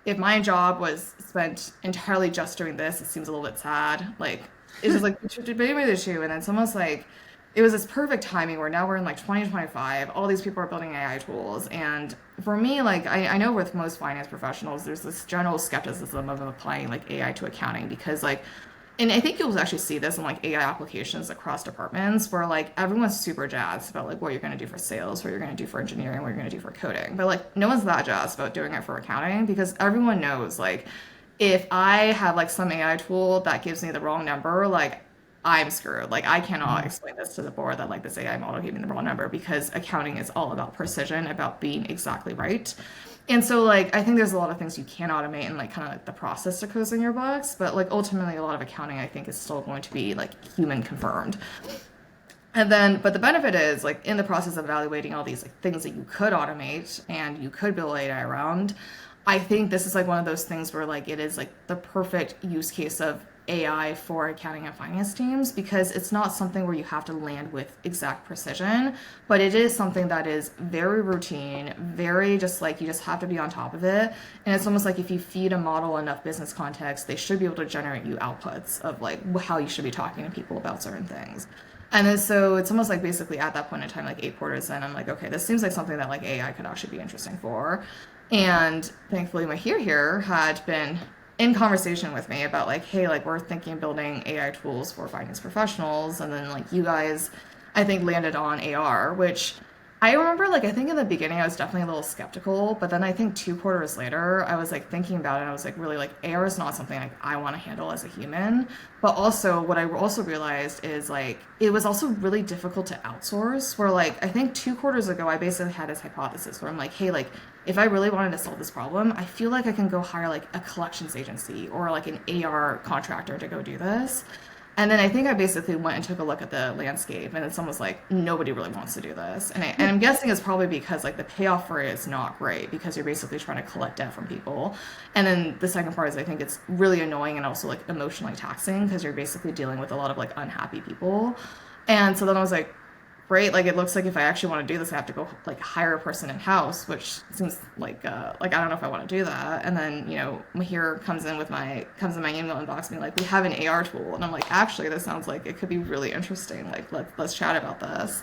if my job was spent entirely just doing this, it seems a little bit sad. Like it's just like maybe the issue, and it's almost like it was this perfect timing where now we're in like 2025. All these people are building AI tools, and for me, like I know with most finance professionals, there's this general skepticism of applying like AI to accounting because like and I think you'll actually see this in like AI applications across departments where like everyone's super jazzed about like what you're going to do for sales, what you're going to do for engineering, what you're going to do for coding. But like no one's that jazzed about doing it for accounting because everyone knows like if I have like some AI tool that gives me the wrong number, like I'm screwed. Like I cannot Mhm. explain this to the board that like this AI model gave me the wrong number because accounting is all about precision, about being exactly right. And so like I think there's a lot of things you can automate and like kind of like the process to closing your books, but like ultimately a lot of accounting I think is still going to be like human confirmed. And then, but the benefit is like in the process of evaluating all these like things that you could automate and you could build AI around, I think this is like one of those things where like it is like the perfect use case of AI for accounting and finance teams because it's not something where you have to land with exact precision, but it is something that is very routine, very just like you just have to be on top of it. And it's almost like if you feed a model enough business context, they should be able to generate you outputs of like how you should be talking to people about certain things. And then so it's almost like basically at that point in time, like 8 quarters in, I'm like, okay, this seems like something that like AI could actually be interesting for. And thankfully, my here had been in conversation with me about like, hey, like we're thinking of building AI tools for finance professionals, and then like you guys, I think landed on AR, which I remember like I think in the beginning I was definitely a little skeptical, but then I think 2 quarters later I was like thinking about it and I was like really like AR is not something like I want to handle as a human. But also what I also realized is like it was also really difficult to outsource where like I think 2 quarters ago I basically had this hypothesis where I'm like, hey, like if I really wanted to solve this problem, I feel like I can go hire like a collections agency or like an AR contractor to go do this. And then I think I basically went and took a look at the landscape, and then someone was like, nobody really wants to do this. And I'm guessing it's probably because like the payoff for it is not great because you're basically trying to collect debt from people. And then the second part is I think it's really annoying and also like emotionally taxing because you're basically dealing with a lot of like unhappy people. And so then I was like, great, like it looks like if I actually want to do this, I have to go like hire a person in house, which seems like I don't know if I want to do that. And then Mahir comes in my email inbox being like, we have an AR tool, and I'm like, actually, this sounds like it could be really interesting. Like let's chat about this.